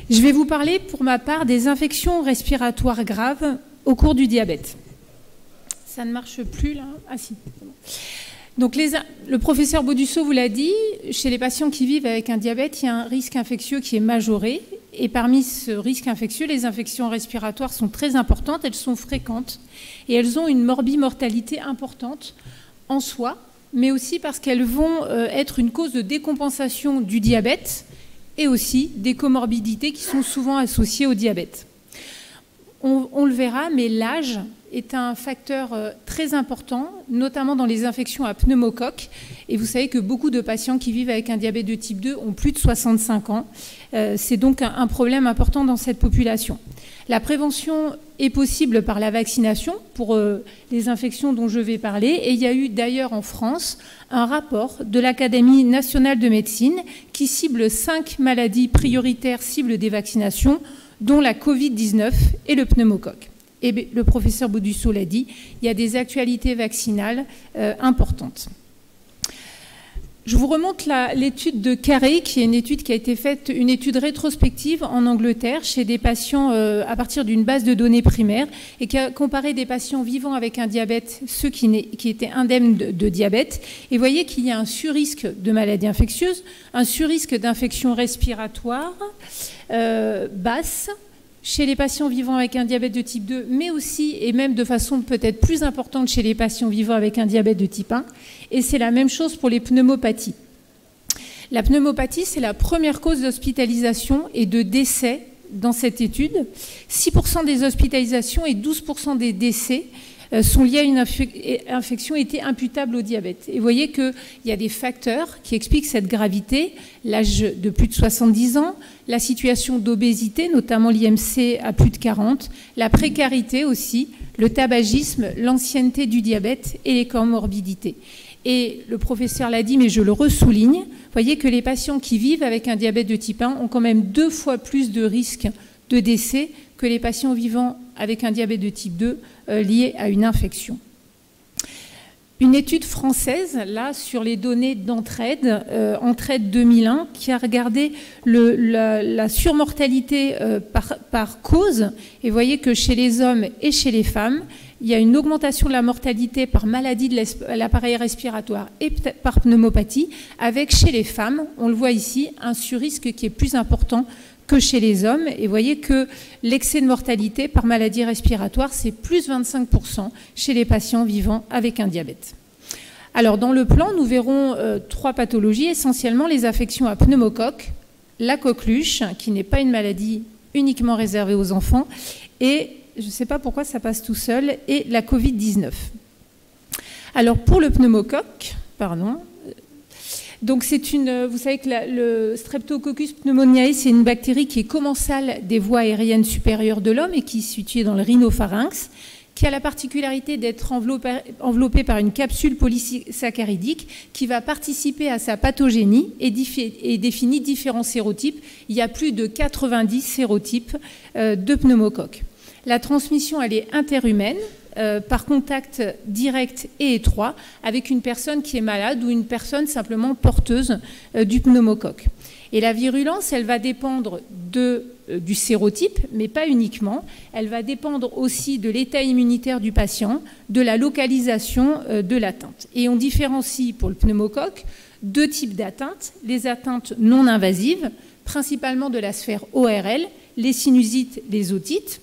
Je vais vous parler pour ma part des infections respiratoires graves au cours du diabète. Ça ne marche plus là? Ah si. Donc le professeur Baudusseau vous l'a dit, chez les patients qui vivent avec un diabète, il y a un risque infectieux qui est majoré. Et parmi ce risque infectieux, les infections respiratoires sont très importantes, elles sont fréquentes et elles ont une morbimortalité importante en soi, mais aussi parce qu'elles vont être une cause de décompensation du diabète et aussi des comorbidités qui sont souvent associées au diabète. On le verra, mais l'âge est un facteur très important, notamment dans les infections à pneumocoque. Et vous savez que beaucoup de patients qui vivent avec un diabète de type 2 ont plus de 65 ans. C'est donc un problème important dans cette population. La prévention est possible par la vaccination pour les infections dont je vais parler. Et il y a eu d'ailleurs en France un rapport de l'Académie nationale de médecine qui cible 5 maladies prioritaires cibles des vaccinations, dont la Covid-19 et le pneumocoque. Et le professeur Baudusseau l'a dit, il y a des actualités vaccinales importantes. Je vous remonte l'étude de Carré, qui est une étude qui a été faite, une étude rétrospective en Angleterre chez des patients à partir d'une base de données primaire et qui a comparé des patients vivant avec un diabète, ceux qui étaient indemnes de diabète. Et vous voyez qu'il y a un surrisque de maladies infectieuses, un surrisque d'infections respiratoires basses chez les patients vivant avec un diabète de type 2, mais aussi, et même de façon peut-être plus importante, chez les patients vivant avec un diabète de type 1. Et c'est la même chose pour les pneumopathies. La pneumopathie, c'est la première cause d'hospitalisation et de décès dans cette étude. 6% des hospitalisations et 12% des décès sont liés à une infection était imputable au diabète. Et vous voyez qu'il y a des facteurs qui expliquent cette gravité, l'âge de plus de 70 ans, la situation d'obésité, notamment l'IMC à plus de 40, la précarité aussi, le tabagisme, l'ancienneté du diabète et les comorbidités. Et le professeur l'a dit, mais je le ressouligne, vous voyez que les patients qui vivent avec un diabète de type 1 ont quand même 2 fois plus de risques de décès que les patients vivant avec un diabète de type 2 lié à une infection. Une étude française, là, sur les données d'Entraide, Entraide 2001, qui a regardé la surmortalité par cause. Et vous voyez que chez les hommes et chez les femmes, il y a une augmentation de la mortalité par maladie de l'appareil respiratoire et par pneumopathie, avec chez les femmes, on le voit ici, un surrisque qui est plus important que chez les hommes. Et vous voyez que l'excès de mortalité par maladie respiratoire, c'est plus 25% chez les patients vivant avec un diabète. Alors, dans le plan, nous verrons 3 pathologies, essentiellement les affections à pneumocoque, la coqueluche, qui n'est pas une maladie uniquement réservée aux enfants, et je ne sais pas pourquoi ça passe tout seul, et la Covid-19. Alors, pour le pneumocoque, donc vous savez que le Streptococcus pneumoniae, c'est une bactérie qui est commensale des voies aériennes supérieures de l'homme et qui est située dans le rhinopharynx, qui a la particularité d'être enveloppée par une capsule polysaccharidique qui va participer à sa pathogénie et définit différents sérotypes. Il y a plus de 90 sérotypes de pneumocoque. La transmission, elle est interhumaine, par contact direct et étroit avec une personne qui est malade ou une personne simplement porteuse du pneumocoque. Et la virulence, elle va dépendre du sérotype, mais pas uniquement. Elle va dépendre aussi de l'état immunitaire du patient, de la localisation de l'atteinte. Et on différencie pour le pneumocoque 2 types d'atteintes. Les atteintes non invasives, principalement de la sphère ORL, les sinusites, les otites,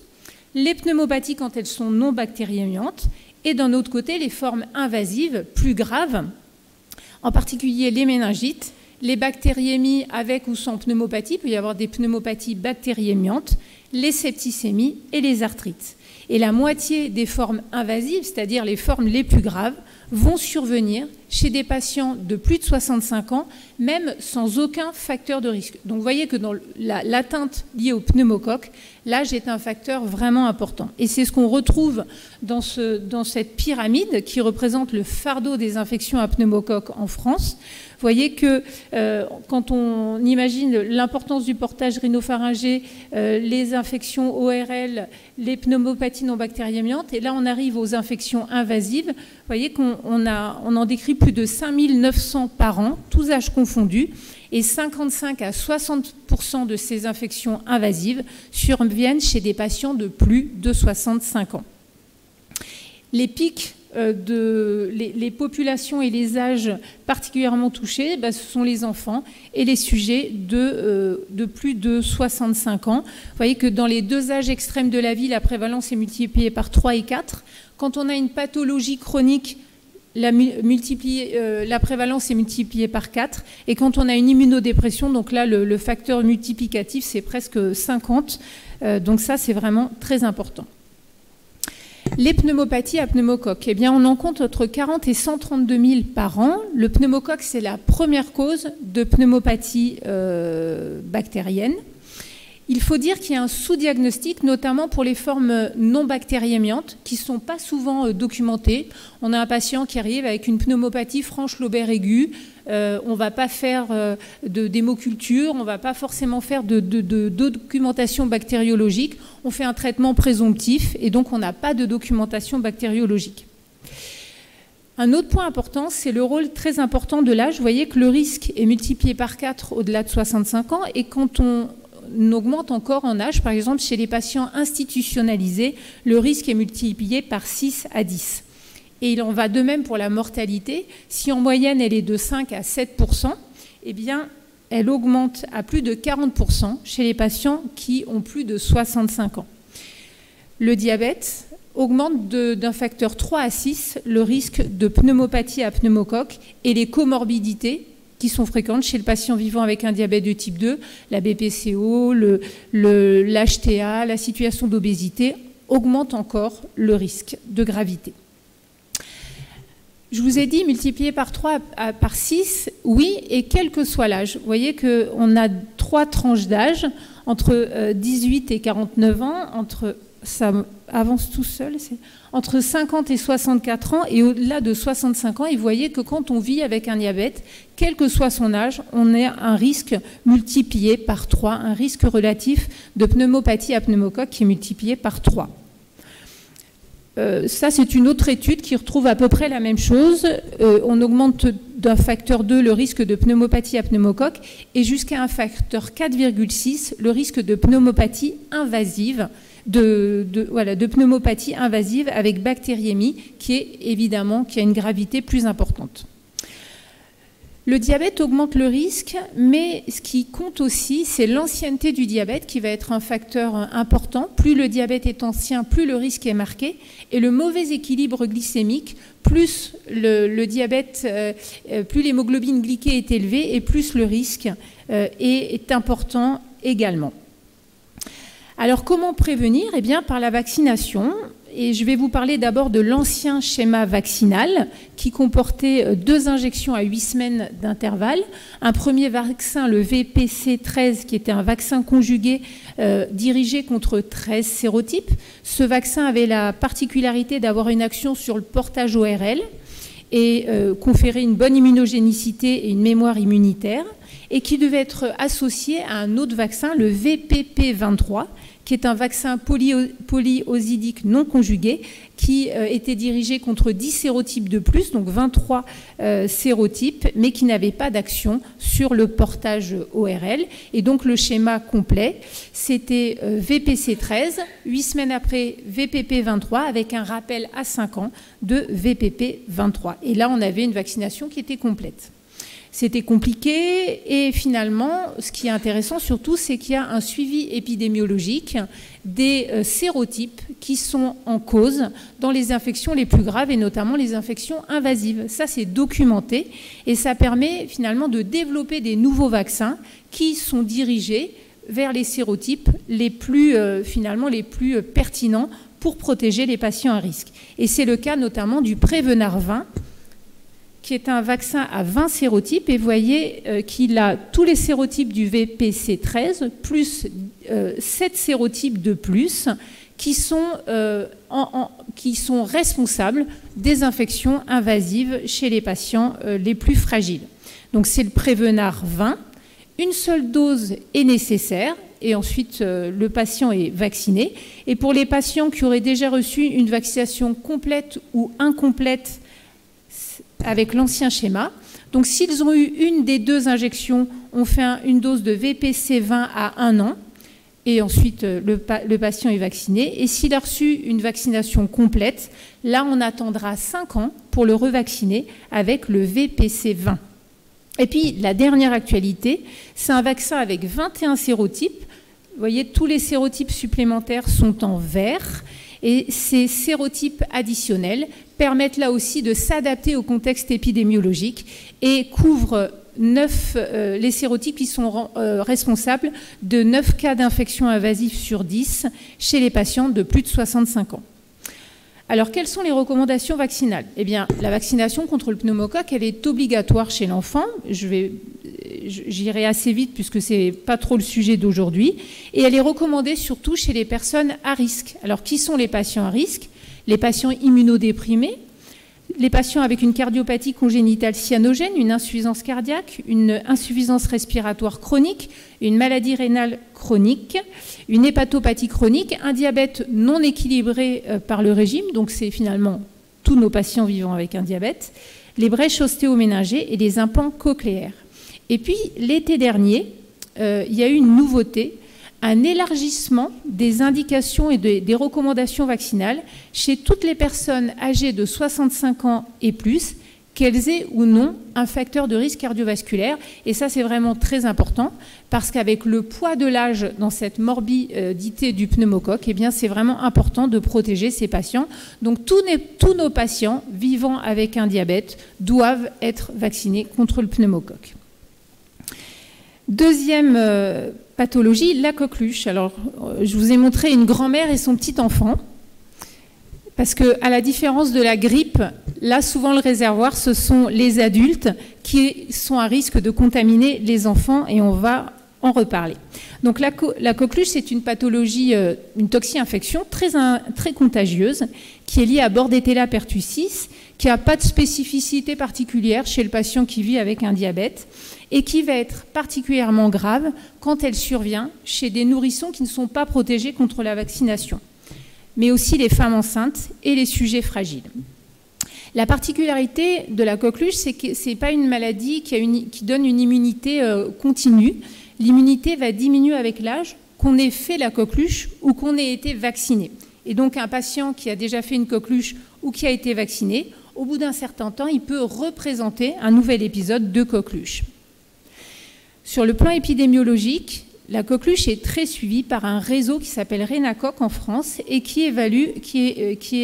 les pneumopathies quand elles sont non bactériémiantes, et d'un autre côté, les formes invasives plus graves, en particulier les méningites, les bactériémies avec ou sans pneumopathie, il peut y avoir des pneumopathies bactériémiantes, les septicémies et les arthrites. Et la moitié des formes invasives, c'est-à-dire les formes les plus graves, vont survenir chez des patients de plus de 65 ans, même sans aucun facteur de risque. Donc vous voyez que dans l'atteinte liée au pneumocoque, l'âge est un facteur vraiment important. Et c'est ce qu'on retrouve dans cette pyramide qui représente le fardeau des infections à pneumocoque en France. Vous voyez que quand on imagine l'importance du portage rhinopharyngé, les infections ORL, les pneumopathies non bactériémiantes, et là on arrive aux infections invasives, vous voyez qu'on en décrit plus de 5900 par an, tous âges confondus, et 55 à 60% de ces infections invasives surviennent chez des patients de plus de 65 ans. Les pics les populations et les âges particulièrement touchés, ce sont les enfants et les sujets de plus de 65 ans. Vous voyez que dans les deux âges extrêmes de la vie, la prévalence est multipliée par 3 et 4. Quand on a une pathologie chronique, la prévalence est multipliée par 4. Et quand on a une immunodépression, donc là, le facteur multiplicatif, c'est presque 50. Donc ça, c'est vraiment très important. Les pneumopathies à pneumocoque, eh bien, on en compte entre 40 et 132 000 par an. Le pneumocoque, c'est la première cause de pneumopathie bactérienne. Il faut dire qu'il y a un sous-diagnostic, notamment pour les formes non bactériémiantes, qui ne sont pas souvent documentées. On a un patient qui arrive avec une pneumopathie franche lobaire aiguë. On ne va pas faire d'hémoculture, on ne va pas forcément faire de documentation bactériologique. On fait un traitement présomptif et donc on n'a pas de documentation bactériologique. Un autre point important, c'est le rôle très important de l'âge. Vous voyez que le risque est multiplié par 4 au-delà de 65 ans et quand on augmente encore en âge, par exemple chez les patients institutionnalisés, le risque est multiplié par 6 à 10. Et il en va de même pour la mortalité. Si en moyenne elle est de 5 à 7%, eh bien elle augmente à plus de 40% chez les patients qui ont plus de 65 ans. Le diabète augmente d'un facteur 3 à 6 le risque de pneumopathie à pneumocoque et les comorbidités qui sont fréquentes chez le patient vivant avec un diabète de type 2, la BPCO, l'HTA, la situation d'obésité, augmentent encore le risque de gravité. Je vous ai dit multiplié par 3 par 6, oui, et quel que soit l'âge. Vous voyez qu'on a 3 tranches d'âge, entre 18 et 49 ans, ça avance tout seul, entre 50 et 64 ans, et au-delà de 65 ans, et vous voyez que quand on vit avec un diabète, quel que soit son âge, on a un risque multiplié par 3, un risque relatif de pneumopathie à pneumocoque qui est multiplié par 3. Ça, c'est une autre étude qui retrouve à peu près la même chose. On augmente d'un facteur 2 le risque de pneumopathie à pneumocoque et jusqu'à un facteur 4,6 le risque de pneumopathie invasive, de pneumopathie invasive avec bactériémie qui a une gravité plus importante. Le diabète augmente le risque, mais ce qui compte aussi, c'est l'ancienneté du diabète qui va être un facteur important. Plus le diabète est ancien, plus le risque est marqué. Et le mauvais équilibre glycémique, plus le diabète, plus l'hémoglobine glyquée est élevée et plus le risque est important également. Alors comment prévenir? Eh bien par la vaccination. Et je vais vous parler d'abord de l'ancien schéma vaccinal qui comportait 2 injections à 8 semaines d'intervalle. Un premier vaccin, le VPC13, qui était un vaccin conjugué dirigé contre 13 sérotypes. Ce vaccin avait la particularité d'avoir une action sur le portage ORL et conférer une bonne immunogénicité et une mémoire immunitaire et qui devait être associé à un autre vaccin, le VPP23, qui est un vaccin polyosidique non conjugué qui était dirigé contre 10 sérotypes de plus, donc 23 sérotypes, mais qui n'avait pas d'action sur le portage ORL. Et donc le schéma complet, c'était VPC13, 8 semaines après VPP23, avec un rappel à 5 ans de VPP23. Et là, on avait une vaccination qui était complète. C'était compliqué et finalement, ce qui est intéressant surtout, c'est qu'il y a un suivi épidémiologique des sérotypes qui sont en cause dans les infections les plus graves et notamment les infections invasives. Ça, c'est documenté et ça permet finalement de développer des nouveaux vaccins qui sont dirigés vers les sérotypes les plus pertinents pour protéger les patients à risque. Et c'est le cas notamment du Prévenard 20, qui est un vaccin à 20 sérotypes, et vous voyez qu'il a tous les sérotypes du VPC13, plus 7 sérotypes de plus, qui sont responsables des infections invasives chez les patients les plus fragiles. Donc c'est le Prévenard 20. Une seule dose est nécessaire, et ensuite le patient est vacciné. Et pour les patients qui auraient déjà reçu une vaccination complète ou incomplète, avec l'ancien schéma. Donc s'ils ont eu une des 2 injections, on fait une dose de VPC 20 à 1 an, et ensuite le patient est vacciné. Et s'il a reçu une vaccination complète, là on attendra 5 ans pour le revacciner avec le VPC 20. Et puis la dernière actualité, c'est un vaccin avec 21 sérotypes. Vous voyez, tous les sérotypes supplémentaires sont en vert, et ces sérotypes additionnels permettent là aussi de s'adapter au contexte épidémiologique et couvrent les sérotypes qui sont responsables de 9 cas d'infection invasive sur 10 chez les patients de plus de 65 ans. Alors, quelles sont les recommandations vaccinales? Eh bien, la vaccination contre le pneumocoque, elle est obligatoire chez l'enfant. J'irai assez vite puisque ce n'est pas trop le sujet d'aujourd'hui. Et elle est recommandée surtout chez les personnes à risque. Alors, qui sont les patients à risque? Les patients immunodéprimés, les patients avec une cardiopathie congénitale cyanogène, une insuffisance cardiaque, une insuffisance respiratoire chronique, une maladie rénale chronique, une hépatopathie chronique, un diabète non équilibré par le régime, donc c'est finalement tous nos patients vivant avec un diabète, les brèches ostéoméningées et les implants cochléaires. Et puis l'été dernier, il y a eu une nouveauté, un élargissement des indications et des recommandations vaccinales chez toutes les personnes âgées de 65 ans et plus, qu'elles aient ou non un facteur de risque cardiovasculaire. Et ça, c'est vraiment très important, parce qu'avec le poids de l'âge dans cette morbidité du pneumocoque, eh bien, c'est vraiment important de protéger ces patients. Donc, tous nos patients vivant avec un diabète doivent être vaccinés contre le pneumocoque. Deuxième pathologie, la coqueluche. Alors, je vous ai montré une grand-mère et son petit enfant, parce qu'à la différence de la grippe, là, souvent, le réservoir, ce sont les adultes qui sont à risque de contaminer les enfants, et on va en reparler. Donc, la coqueluche, c'est une pathologie, une toxi-infection très contagieuse, qui est liée à Bordetella pertussis, qui n'a pas de spécificité particulière chez le patient qui vit avec un diabète, et qui va être particulièrement grave quand elle survient chez des nourrissons qui ne sont pas protégés contre la vaccination, mais aussi les femmes enceintes et les sujets fragiles. La particularité de la coqueluche, c'est que ce n'est pas une maladie qui donne une immunité continue. L'immunité va diminuer avec l'âge, qu'on ait fait la coqueluche ou qu'on ait été vacciné. Et donc un patient qui a déjà fait une coqueluche ou qui a été vacciné, au bout d'un certain temps, il peut représenter un nouvel épisode de coqueluche. Sur le plan épidémiologique, la coqueluche est très suivie par un réseau qui s'appelle Renacoq en France et qui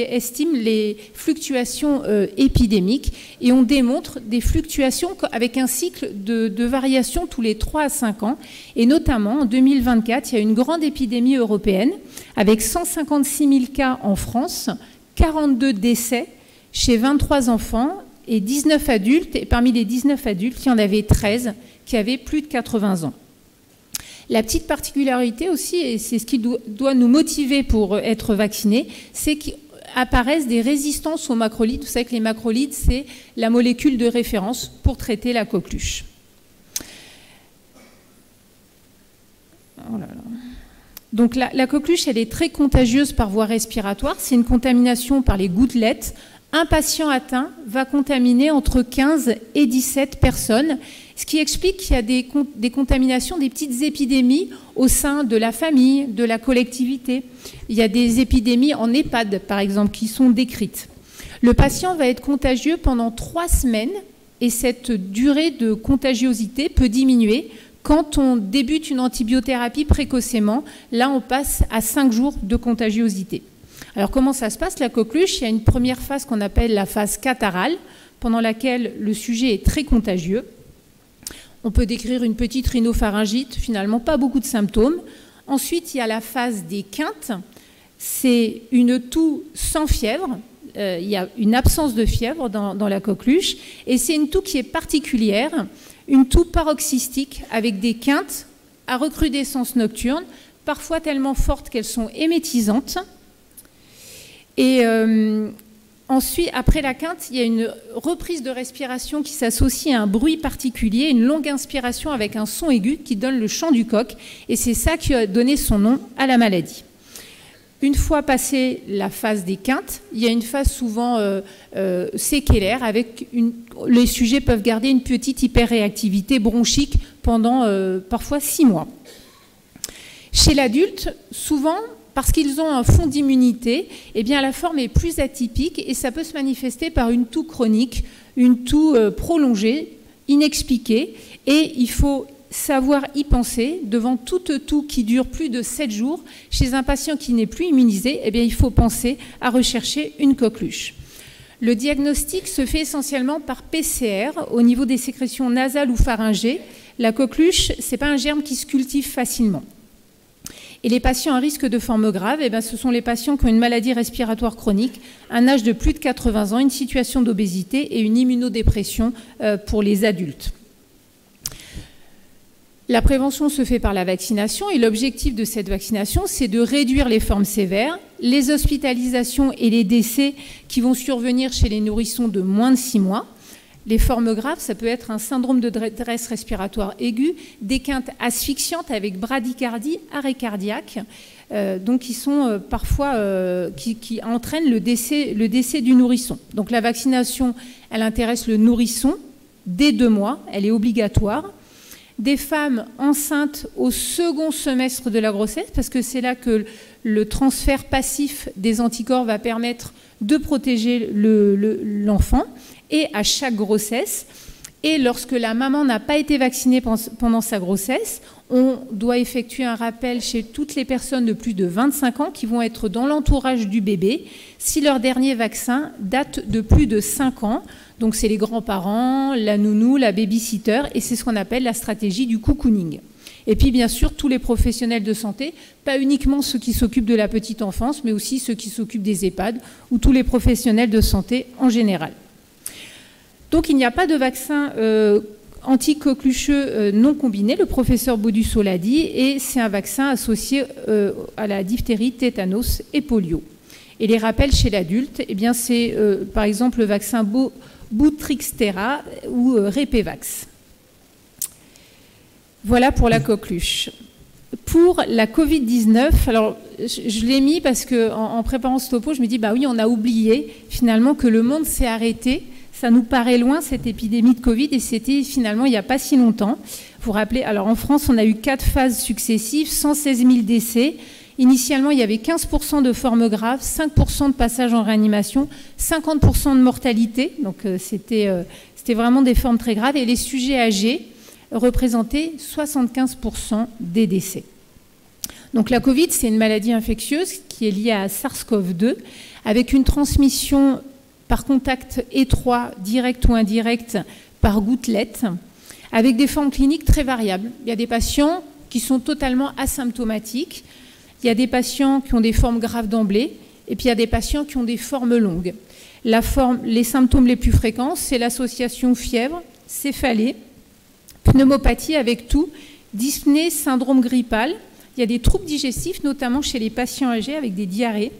estime les fluctuations épidémiques, et on démontre des fluctuations avec un cycle de variation tous les 3 à 5 ans, et notamment en 2024, il y a une grande épidémie européenne avec 156 000 cas en France, 42 décès chez 23 enfants et 19 adultes, et parmi les 19 adultes, il y en avait 13 qui avaient plus de 80 ans. La petite particularité aussi, et c'est ce qui doit nous motiver pour être vaccinés, c'est qu'apparaissent des résistances aux macrolides. Vous savez que les macrolides, c'est la molécule de référence pour traiter la coqueluche. Oh là là. Donc la coqueluche, elle est très contagieuse par voie respiratoire. C'est une contamination par les gouttelettes. Un patient atteint va contaminer entre 15 et 17 personnes, ce qui explique qu'il y a des contaminations, des petites épidémies au sein de la famille, de la collectivité. Il y a des épidémies en EHPAD, par exemple, qui sont décrites. Le patient va être contagieux pendant 3 semaines, et cette durée de contagiosité peut diminuer quand on débute une antibiothérapie précocement. Là, on passe à 5 jours de contagiosité. Alors, comment ça se passe, la coqueluche? Il y a une première phase qu'on appelle la phase catarrhale, pendant laquelle le sujet est très contagieux. On peut décrire une petite rhinopharyngite, finalement pas beaucoup de symptômes. Ensuite, il y a la phase des quintes. C'est une toux sans fièvre. Il y a une absence de fièvre dans la coqueluche. Et c'est une toux qui est particulière, une toux paroxystique avec des quintes à recrudescence nocturne, parfois tellement fortes qu'elles sont émétisantes. Et ensuite, après la quinte, il y a une reprise de respiration qui s'associe à un bruit particulier, une longue inspiration avec un son aigu qui donne le chant du coq. Et c'est ça qui a donné son nom à la maladie. Une fois passée la phase des quintes, il y a une phase souvent séquelaire avec les sujets peuvent garder une petite hyperréactivité bronchique pendant parfois 6 mois. Chez l'adulte, souvent, parce qu'ils ont un fond d'immunité, eh bien la forme est plus atypique et ça peut se manifester par une toux chronique, une toux prolongée, inexpliquée, et il faut savoir y penser devant toute toux qui dure plus de 7 jours. Chez un patient qui n'est plus immunisé, eh bien, il faut penser à rechercher une coqueluche. Le diagnostic se fait essentiellement par PCR au niveau des sécrétions nasales ou pharyngées. La coqueluche, ce n'est pas un germe qui se cultive facilement. Et les patients à risque de forme grave, eh bien, ce sont les patients qui ont une maladie respiratoire chronique, un âge de plus de 80 ans, une situation d'obésité et une immunodépression pour les adultes. La prévention se fait par la vaccination et l'objectif de cette vaccination, c'est de réduire les formes sévères, les hospitalisations et les décès qui vont survenir chez les nourrissons de moins de 6 mois. Les formes graves, ça peut être un syndrome de détresse respiratoire aiguë, des quintes asphyxiantes avec bradycardie, arrêt cardiaque, donc qui sont parfois qui entraînent le décès du nourrisson. Donc la vaccination, elle intéresse le nourrisson dès 2 mois, elle est obligatoire. Des femmes enceintes au second semestre de la grossesse, parce que c'est là que le transfert passif des anticorps va permettre de protéger l'enfant, et à chaque grossesse. Et lorsque la maman n'a pas été vaccinée pendant sa grossesse, on doit effectuer un rappel chez toutes les personnes de plus de 25 ans qui vont être dans l'entourage du bébé, si leur dernier vaccin date de plus de 5 ans. Donc c'est les grands-parents, la nounou, la baby-sitter, et c'est ce qu'on appelle la stratégie du cocooning. Et puis bien sûr, tous les professionnels de santé, pas uniquement ceux qui s'occupent de la petite enfance, mais aussi ceux qui s'occupent des EHPAD, ou tous les professionnels de santé en général. Donc il n'y a pas de vaccin anti-coquelucheux non combiné, le professeur Baudusso l'a dit, et c'est un vaccin associé à la diphtérie, tétanos et polio. Et les rappels chez l'adulte, eh bien c'est par exemple le vaccin Bootrixtera ou Repevax. Voilà pour la coqueluche. Pour la Covid-19, alors je l'ai mis parce qu'en préparant ce topo, je me dis, bah oui, on a oublié finalement que le monde s'est arrêté. Ça nous paraît loin, cette épidémie de Covid, et c'était finalement il n'y a pas si longtemps. Vous vous rappelez, alors en France, on a eu 4 phases successives, 116 000 décès. Initialement, il y avait 15% de formes graves, 5% de passage en réanimation, 50% de mortalité. Donc c'était vraiment des formes très graves. Et les sujets âgés représentaient 75% des décès. Donc la Covid, c'est une maladie infectieuse qui est liée à SARS-CoV-2 avec une transmission par contact étroit, direct ou indirect, par gouttelette, avec des formes cliniques très variables. Il y a des patients qui sont totalement asymptomatiques, il y a des patients qui ont des formes graves d'emblée, et puis il y a des patients qui ont des formes longues. Les symptômes les plus fréquents, c'est l'association fièvre, céphalée, pneumopathie avec toux, dyspnée, syndrome grippal. Il y a des troubles digestifs, notamment chez les patients âgés, avec des diarrhées,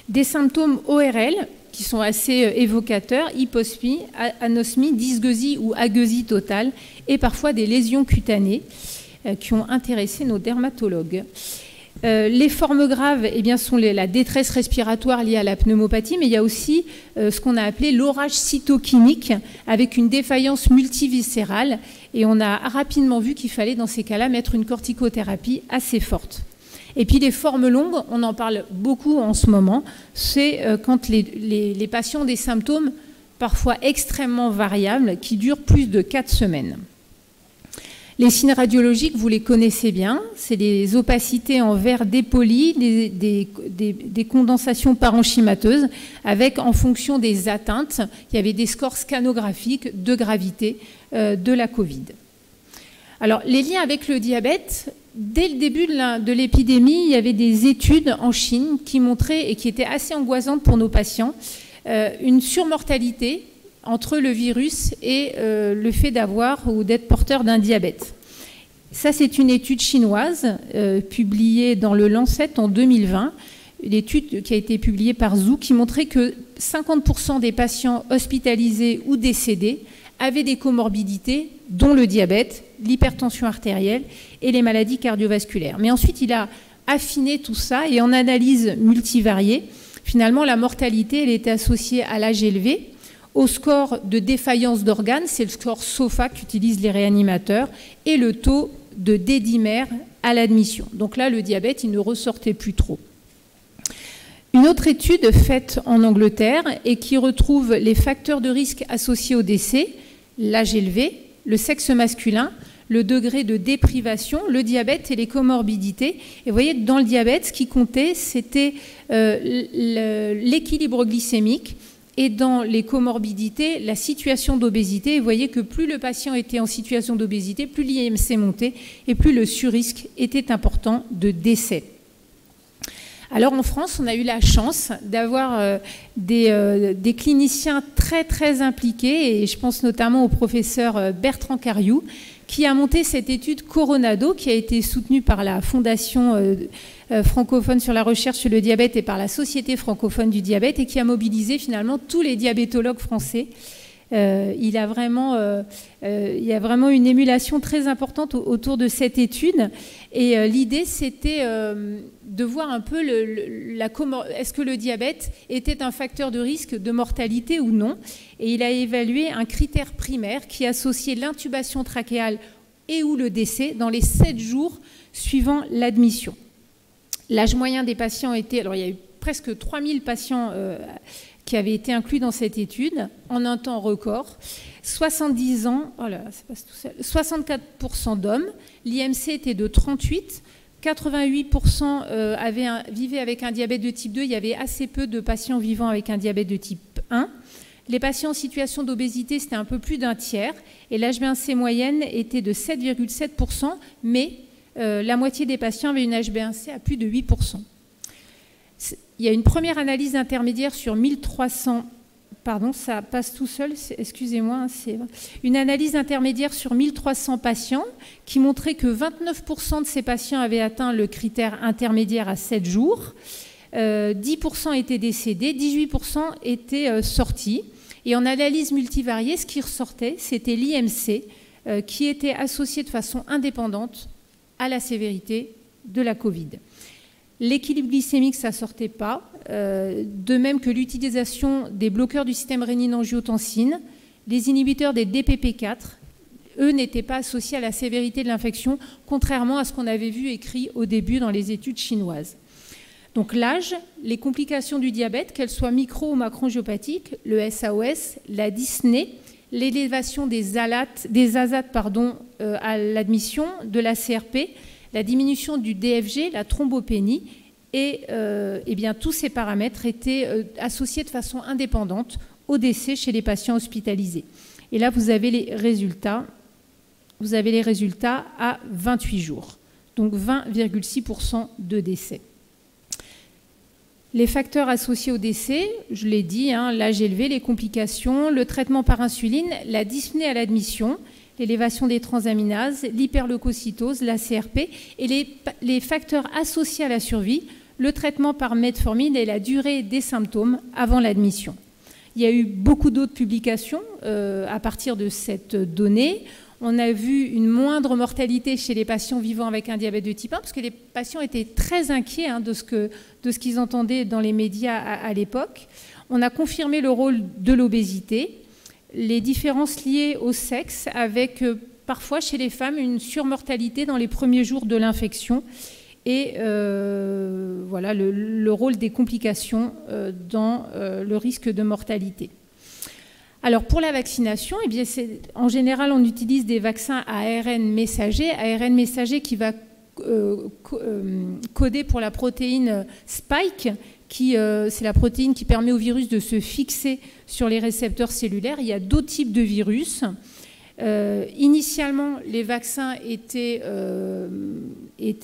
des symptômes ORL, qui sont assez évocateurs, hypospie, anosmie, dysgeusie ou agueusie totale, et parfois des lésions cutanées qui ont intéressé nos dermatologues. Les formes graves, eh bien, sont la détresse respiratoire liée à la pneumopathie, mais il y a aussi ce qu'on a appelé l'orage cytokinique, avec une défaillance multiviscérale, et on a rapidement vu qu'il fallait dans ces cas-là mettre une corticothérapie assez forte. Et puis les formes longues, on en parle beaucoup en ce moment, c'est quand les patients ont des symptômes parfois extrêmement variables qui durent plus de 4 semaines. Les signes radiologiques, vous les connaissez bien, c'est des opacités en verre dépoli, des condensations parenchymateuses, avec en fonction des atteintes, il y avait des scores scanographiques de gravité de la Covid. Alors les liens avec le diabète, dès le début de l'épidémie, il y avait des études en Chine qui montraient, et qui étaient assez angoissantes pour nos patients, une surmortalité entre le virus et le fait d'avoir ou d'être porteur d'un diabète. Ça, c'est une étude chinoise publiée dans le Lancet en 2020, une étude qui a été publiée par Zhu, qui montrait que 50% des patients hospitalisés ou décédés avaient des comorbidités, dont le diabète, l'hypertension artérielle et les maladies cardiovasculaires. Mais ensuite, il a affiné tout ça et en analyse multivariée, finalement, la mortalité, elle était associée à l'âge élevé, au score de défaillance d'organes, c'est le score SOFA qu'utilisent les réanimateurs, et le taux de D-dimer à l'admission. Donc là, le diabète, il ne ressortait plus trop. Une autre étude faite en Angleterre et qui retrouve les facteurs de risque associés au décès, l'âge élevé, le sexe masculin, le degré de déprivation, le diabète et les comorbidités. Et vous voyez, dans le diabète, ce qui comptait, c'était l'équilibre glycémique, et dans les comorbidités, la situation d'obésité. Et vous voyez que plus le patient était en situation d'obésité, plus l'IMC montait et plus le surrisque était important de décès. Alors en France, on a eu la chance d'avoir des cliniciens très très impliqués, et je pense notamment au professeur Bertrand Cariou, qui a monté cette étude Coronado, qui a été soutenue par la Fondation francophone sur la recherche sur le diabète et par la Société francophone du diabète, et qui a mobilisé finalement tous les diabétologues français. Il y a vraiment une émulation très importante autour de cette étude. Et l'idée, c'était de voir un peu est-ce que le diabète était un facteur de risque de mortalité ou non. Et il a évalué un critère primaire qui associait l'intubation trachéale et ou le décès dans les 7 jours suivant l'admission. L'âge moyen des patients était... Alors, il y a eu presque 3000 patients qui avaient été inclus dans cette étude en un temps record. 70 ans, oh là, ça passe tout seul, 64% d'hommes, l'IMC était de 38, 88% vivaient avec un diabète de type 2, il y avait assez peu de patients vivant avec un diabète de type 1. Les patients en situation d'obésité, c'était un peu plus d'un tiers, et l'HbA1c moyenne était de 7,7%, mais la moitié des patients avaient une HbA1c à plus de 8%. Il y a une première analyse intermédiaire sur 1300... Pardon, ça passe tout seul, excusez-moi. C'est une analyse intermédiaire sur 1300 patients qui montrait que 29% de ces patients avaient atteint le critère intermédiaire à 7 jours, 10% étaient décédés, 18% étaient sortis. Et en analyse multivariée, ce qui ressortait, c'était l'IMC qui était associé de façon indépendante à la sévérité de la Covid. L'équilibre glycémique, ça ne sortait pas, de même que l'utilisation des bloqueurs du système rénine-angiotensine, les inhibiteurs des DPP4, eux n'étaient pas associés à la sévérité de l'infection, contrairement à ce qu'on avait vu écrit au début dans les études chinoises. Donc l'âge, les complications du diabète, qu'elles soient micro ou macroangiopathiques, le SAOS, la dyspnée, l'élévation des azates à l'admission, de la CRP, la diminution du DFG, la thrombopénie, et bien, tous ces paramètres étaient associés de façon indépendante au décès chez les patients hospitalisés. Et là, vous avez les résultats. Vous avez les résultats à 28 jours, donc 20,6% de décès. Les facteurs associés au décès, je l'ai dit, l'âge élevé, les complications, le traitement par insuline, la dyspnée à l'admission, l'élévation des transaminases, l'hyperleucocytose, la CRP, et les facteurs associés à la survie, le traitement par metformine et la durée des symptômes avant l'admission. Il y a eu beaucoup d'autres publications à partir de cette donnée. On a vu une moindre mortalité chez les patients vivant avec un diabète de type 1, parce que les patients étaient très inquiets de ce qu'ils entendaient dans les médias à l'époque. On a confirmé le rôle de l'obésité, les différences liées au sexe, avec parfois chez les femmes une surmortalité dans les premiers jours de l'infection, et voilà le rôle des complications dans le risque de mortalité. Alors pour la vaccination, eh bien en général on utilise des vaccins à ARN messager qui va coder pour la protéine Spike, c'est la protéine qui permet au virus de se fixer sur les récepteurs cellulaires. Il y a d'autres types de virus. Initialement, les vaccins étaient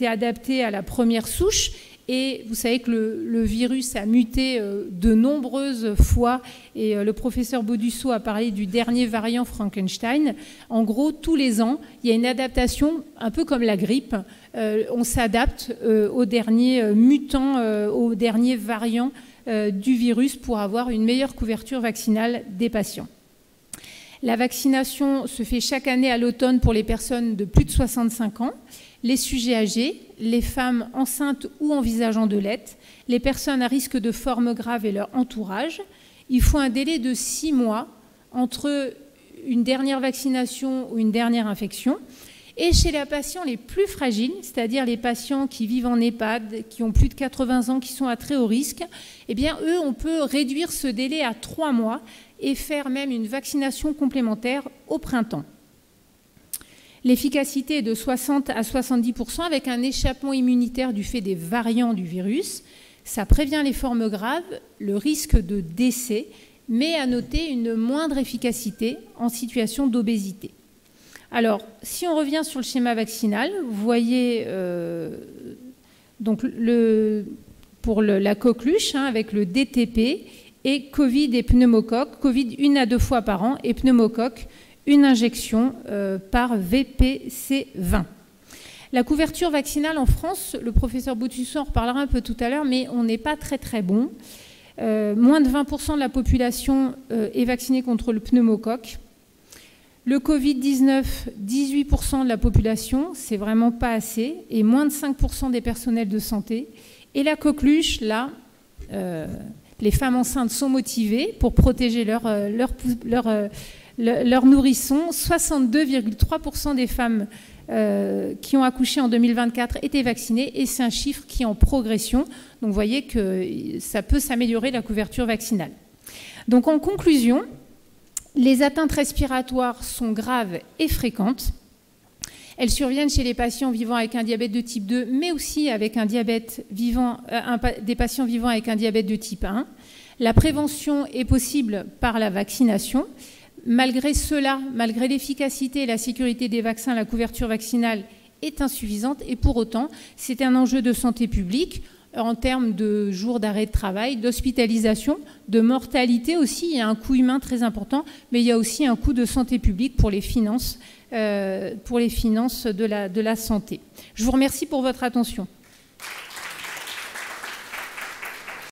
adaptés à la première souche, et vous savez que le virus a muté de nombreuses fois, et le professeur Baudusseau a parlé du dernier variant Frankenstein. En gros, tous les ans, il y a une adaptation, un peu comme la grippe. On s'adapte aux derniers mutants, aux derniers variants du virus pour avoir une meilleure couverture vaccinale des patients. La vaccination se fait chaque année à l'automne pour les personnes de plus de 65 ans, les sujets âgés, les femmes enceintes ou envisageant de l'être, les personnes à risque de forme grave et leur entourage. Il faut un délai de 6 mois entre une dernière vaccination ou une dernière infection. Et chez les patients les plus fragiles, c'est-à-dire les patients qui vivent en EHPAD, qui ont plus de 80 ans, qui sont à très haut risque, eh bien, eux, on peut réduire ce délai à 3 mois et faire même une vaccination complémentaire au printemps. L'efficacité est de 60 à 70% avec un échappement immunitaire du fait des variants du virus. Ça prévient les formes graves, le risque de décès, mais à noter une moindre efficacité en situation d'obésité. Alors, si on revient sur le schéma vaccinal, vous voyez donc pour la coqueluche avec le DTP et Covid et pneumocoque, Covid 1 à 2 fois par an et pneumocoque, une injection par VPC20. La couverture vaccinale en France, le professeur Boutsusso en reparlera un peu tout à l'heure, mais on n'est pas très très bon. Moins de 20% de la population est vaccinée contre le pneumocoque. Le Covid-19, 18% de la population, c'est vraiment pas assez, et moins de 5% des personnels de santé. Et la coqueluche, là, les femmes enceintes sont motivées pour protéger leur nourrisson. 62,3% des femmes qui ont accouché en 2024 étaient vaccinées, et c'est un chiffre qui est en progression. Donc vous voyez que ça peut s'améliorer, la couverture vaccinale. Donc en conclusion, les atteintes respiratoires sont graves et fréquentes. Elles surviennent chez les patients vivant avec un diabète de type 2, mais aussi avec un diabète des patients vivant avec un diabète de type 1. La prévention est possible par la vaccination. Malgré cela, malgré l'efficacité et la sécurité des vaccins, la couverture vaccinale est insuffisante, et pour autant, c'est un enjeu de santé publique en termes de jours d'arrêt de travail, d'hospitalisation, de mortalité aussi. Il y a un coût humain très important, mais il y a aussi un coût de santé publique pour les finances de la santé. Je vous remercie pour votre attention.